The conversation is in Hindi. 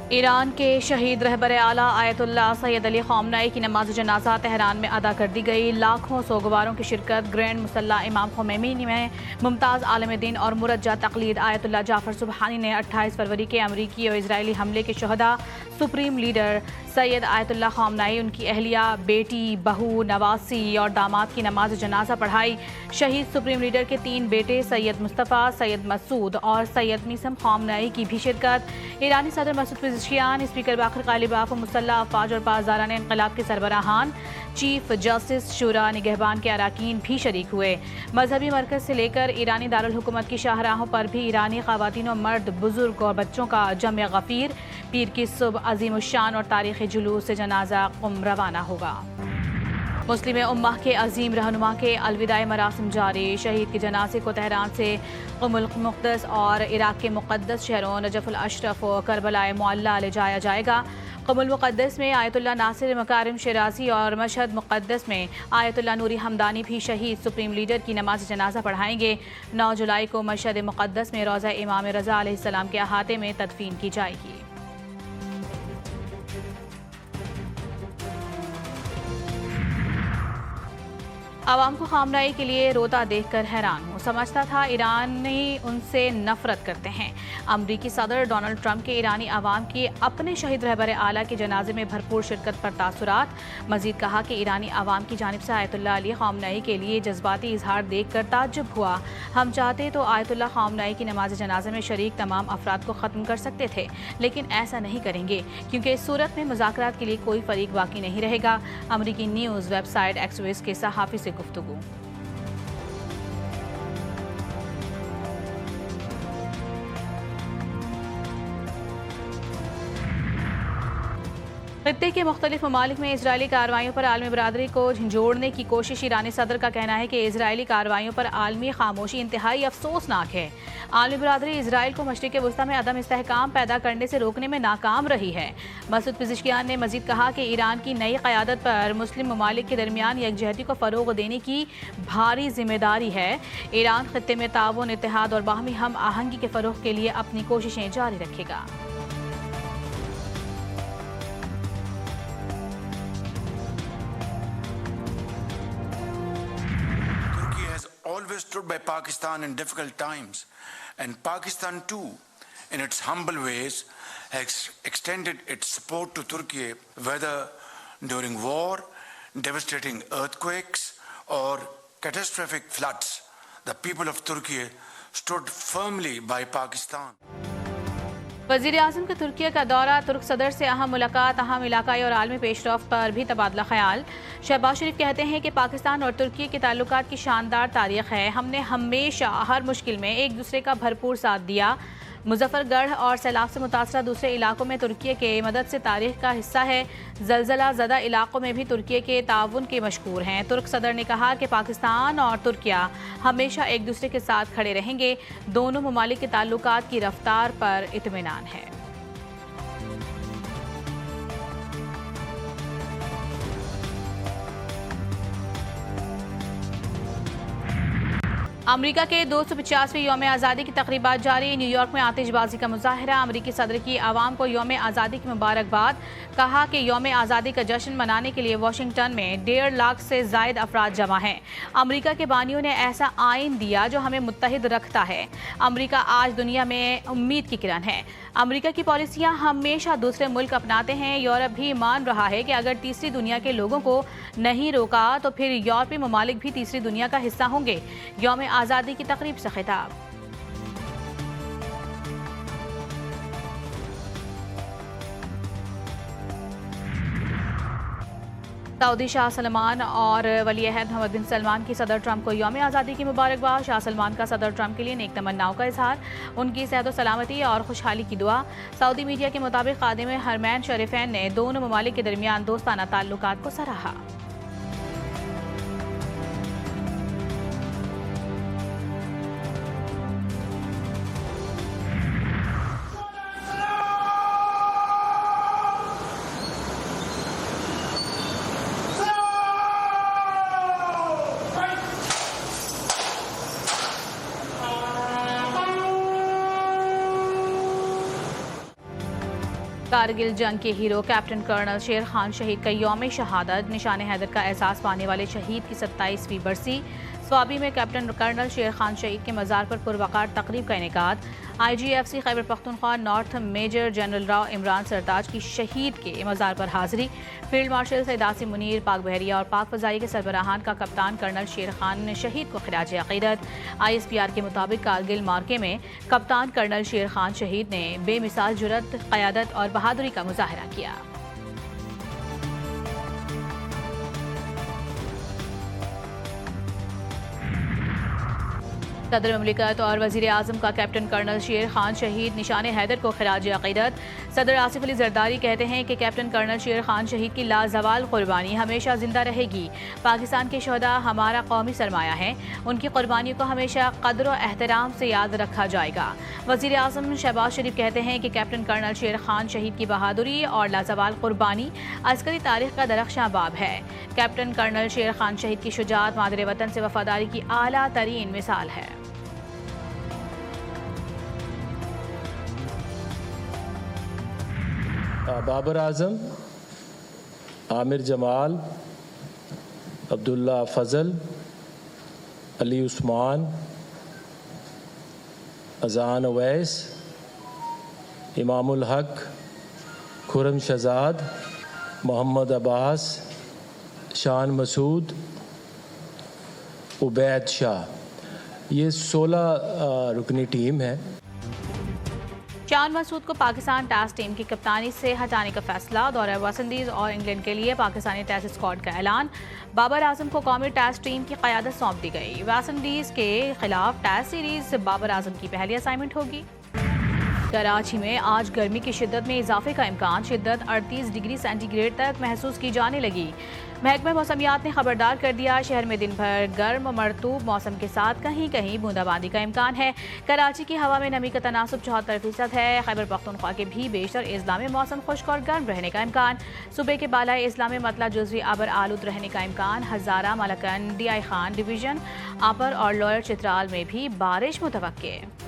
ईरान के शहीद रहबर आला आयतुल्लाह सैयद अली ख़ामनेई की नमाज जनाजा तेहरान में अदा कर दी गई। लाखों सोगवारों की शिरकत ग्रैंड मुसल्ला इमाम ख़ुमैनी में मुमताज़ आलम दीन और मुरज्जा तक़लीद आयतुल्लाह जाफ़र सुबहानी ने 28 फरवरी के अमरीकी और इजरायली हमले के शहदा सुप्रीम लीडर सैयद आयतुल्लाह ख़ामनेई, उनकी अहलिया, बेटी, बहू, नवासी और दामाद की नमाज जनाजा पढ़ाई। शहीद सुप्रीम लीडर के 3 बेटे सैयद मुस्तफ़ा, सैयद मसूद और सैयद मीसम ख़ामनेई की भी शिरकत। ईरानी सदर मसूद पेज़ेश्कियान, स्पीकर बाक़र ग़ालिबाफ, मुसल्लह अफ़वाज और पासदारान इन्क़िलाब के सरबराहान, चीफ जस्टिस, शुरा, निगहबान के अराकीन भी शरीक हुए। मजहबी मरकज़ से लेकर ईरानी दारुल हुकूमत की शाहराहों पर भी ईरानी ख़वातीन और मर्द, बुजुर्ग और बच्चों का जम गफ़ीर। पीर की सुबह अज़ीमुश्शान और तारीख़ी जुलूस से जनाजा क़ुम रवाना होगा। मुस्लिम उम्मह के अजीम रहनुमा के अलविदाई मरासिम जारी। शहीद के जनाजे को तेहरान से क़ुमुल मुक़द्दस और इराक़ के मुक़द्दस शहरों नजफ़ुल अशरफ और करबलाए मुअल्ला ले जाया जाएगा। क़ुमुल मुक़द्दस में आयतुल्लाह नासिर मकारिम शिराज़ी और मशहद मुक़द्दस में आयतुल्लाह नूरी हमदानी भी शहीद सुप्रीम लीडर की नमाज जनाजा पढ़ाएंगे। 9 जुलाई को मशहद मुक़द्दस में रोज़ा इमाम रज़ा अलैहिस्सलाम के अहाते में तदफ़ीन की जाएगी। आवाम को ख़ामनेई के लिए रोता देखकर हैरान हूँ। समझता था ईरानी उनसे नफरत करते हैं। अमरीकी सदर डोनाल्ड ट्रंप के ईरानी आवाम की अपने शहीद रहबर आला के जनाजे में भरपूर शिरकत पर तासुरात। मजीद कहा कि ईरानी आवाम की जानिब से आयतुल्लाह अली ख़ामनेई के लिए जज्बाती इजहार देख कर ताज्जुब हुआ। हम चाहते तो आयतुल्लाह ख़ामनेई की नमाज जनाजे में शरीक तमाम अफराद को ख़त्म कर सकते थे, लेकिन ऐसा नहीं करेंगे क्योंकि इस सूरत में मुज़ाकरात के लिए कोई फरीक बाकी नहीं रहेगा। अमरीकी न्यूज़ वेबसाइट एक्सोस के सहाफ़ी से गुफ्तगू। खित्ते के मुख्तलिफ ममालिक में इजरायली कार्रवाइयों पर आलमी बरादरी को झंझोड़ने की कोशिश। ईरानी सदर का कहना है कि इजरायली कार्रवाइयों पर आलमी खामोशी इंतहाई अफसोसनाक है। आलमी बरादरी इसराइल को मशरिक़ वस्ता में अदम इस्तेहकाम पैदा करने से रोकने में नाकाम रही है। मसूद पेज़ेश्कियान ने मजीद कहा कि ईरान की नई क़यादत पर मुस्लिम ममालिक के दरमियान यकजहती को फ़रोग़ देने की भारी जिम्मेदारी है। ईरान खित्ते में ताउन, इत्तेहाद और बाहमी हम आहंगी के फ़रोग़ के लिए अपनी कोशिशें जारी रखेगा। Always stood by Pakistan in difficult times, and Pakistan too, in its humble ways, has extended its support to Turkey, whether during war, devastating earthquakes, or catastrophic floods. The people of Turkey stood firmly by Pakistan. वज़ीर आज़म का तुर्की का दौरा, तुर्क सदर से अहम मुलाकात, अहम इलाकाई और आलमी पेशरफ्त पर भी तबादला ख्याल। शहबाज शरीफ कहते हैं कि पाकिस्तान और तुर्की के ताल्लुकात की शानदार तारीख़ है। हमने हमेशा हर मुश्किल में एक दूसरे का भरपूर साथ दिया। मुजफ्फरगढ़ और सैलाब से मुतासरा दूसरे इलाकों में तुर्की के मदद से तारीख का हिस्सा है। जलजला ज़दा इलाकों में भी तुर्की के ताउन के मशकूर हैं। तुर्क सदर ने कहा कि पाकिस्तान और तुर्किया हमेशा एक दूसरे के साथ खड़े रहेंगे। दोनों ममालिक के ताल्लुकात की रफ्तार पर इत्मीनान है। अमरीका के 250वें यौम आज़ादी की तक़रीबात जारी। न्यूयॉर्क में आतिशबाजी का मुजाहरा। अमरीकी सदर की आवाम को यौम आज़ादी की मुबारकबाद। कहा कि यौम आज़ादी का जश्न मनाने के लिए वाशिंगटन में 1.5 लाख से ज़ायद अफराद जमा हैं। अमरीका के बानियों ने ऐसा आइन दिया जो हमें मुत्तहिद रखता है। अमरीका आज दुनिया में उम्मीद की किरण है। अमरीका की पॉलिसियाँ हमेशा दूसरे मुल्क अपनाते हैं। यूरोप भी मान रहा है कि अगर तीसरी दुनिया के लोगों को नहीं रोका तो फिर यूरोपीय ममालिक भी तीसरी दुनिया का हिस्सा होंगे। यौम आज़ादी की तकरीब से खिताब। सऊदी शाह सलमान और वली अहद मोहम्मद बिन सलमान की सदर ट्रंप को यौम आज़ादी की मुबारकबाद। शाह सलमान का सदर ट्रंप के लिए नेक तमन्नाओं का इजहार, उनकी सेहत व सलामती और खुशहाली की दुआ। सऊदी मीडिया के मुताबिक खादिम हरमैन शरीफैन ने दोनों ममालिक के दरमियान दोस्ताना ताल्लुकात को सराहा। कारगिल जंग के हीरो कैप्टन कर्नल शेर खान शहीद का यौम शहादत। निशान हैदर का एहसास पाने वाले शहीद की 27वीं बरसी। स्वाबी में कैप्टन कर्नल शेर खान शहीद के मज़ार पर पुरवकार तकरीब का इनेकाद। IGFC Khyber Pakhtunkhwa north major general Rao Imran Sartaj की शहीद के मज़ार पर हाजिरी। फील्ड मार्शल सैयद आसिम मुनीर, पाक बहरिया और पाक फ़ज़ाई के सरबराहान का कप्तान कर्नल शेर खान शहीद को खिराज अक़ीदत। ISPR के मुताबिक कारगिल मार्के में कप्तान कर्नल शेर खान शहीद ने बेमिसाल जुरत, क़यादत और बहादुरी का मुजाहरा किया। सदर ममलिकत और वज़ीर आज़म का कैप्टन कर्नल शेर खान शहीद निशान हैदर को खिराज अक़ीदत। सदर आसिफ अली ज़रदारी कहते हैं कि कैप्टन कर्नल शेर खान शहीद की लाजवाल कुर्बानी हमेशा ज़िंदा रहेगी। पाकिस्तान के शहदा हमारा कौमी सरमाया है, उनकी कुर्बानियों को हमेशा क़द्र और एहतराम से याद रखा जाएगा। वज़ीर आज़म शहबाज शरीफ कहते हैं कि कैप्टन कर्नल शेर खान शहीद की बहादुरी और लाजवाल कुर्बानी अस्करी तारीख़ का दरख्शां बाब है। कैप्टन कर्नल शेर खान शहीद की शुजाअत मादरे वतन से वफादारी की आला तरीन मिसाल है। बाबर आज़म, आमिर जमाल, अब्दुल्ला फ़ज़ल, अली उस्मान, अज़ान अवैस, इमामुल हक, खुरम शहजाद, मोहम्मद अब्बास, शान मसूद, उबैद शाह, ये 16 रुकनी टीम है। शान मसूद को पाकिस्तान टेस्ट टीम की कप्तानी से हटाने का फैसला। दौरा वेस्टइंडीज़ और इंग्लैंड के लिए पाकिस्तानी टेस्ट स्क्वाड का ऐलान। बाबर आजम को कौमी टेस्ट टीम की क़यादत सौंप दी गई। वेस्टइंडीज़ के खिलाफ टेस्ट सीरीज बाबर आजम की पहली असाइनमेंट होगी। कराची में आज गर्मी की शिद्दत में इजाफे का इम्कान। शिद्दत 38 डिग्री सेंटीग्रेड तक महसूस की जाने लगी। महकमा मौसमियात ने खबरदार कर दिया, शहर में दिन भर गर्म मरतूब मौसम के साथ कहीं कहीं बूंदाबांदी का इम्कान है। कराची की हवा में नमी का तनासुब 74% है। खैबर पख्तूनख्वा के भी बेशतर अजला में मौसम खुश्क और गर्म रहने का इम्कान। सुबह के बाला अजला में मतला जुज़वी आबर आलूद रहने का इम्कान। हज़ारा, मलकन, DI खान डिवीज़न, अपर और लोअर चित्राल में भी बारिश मुतवक्के।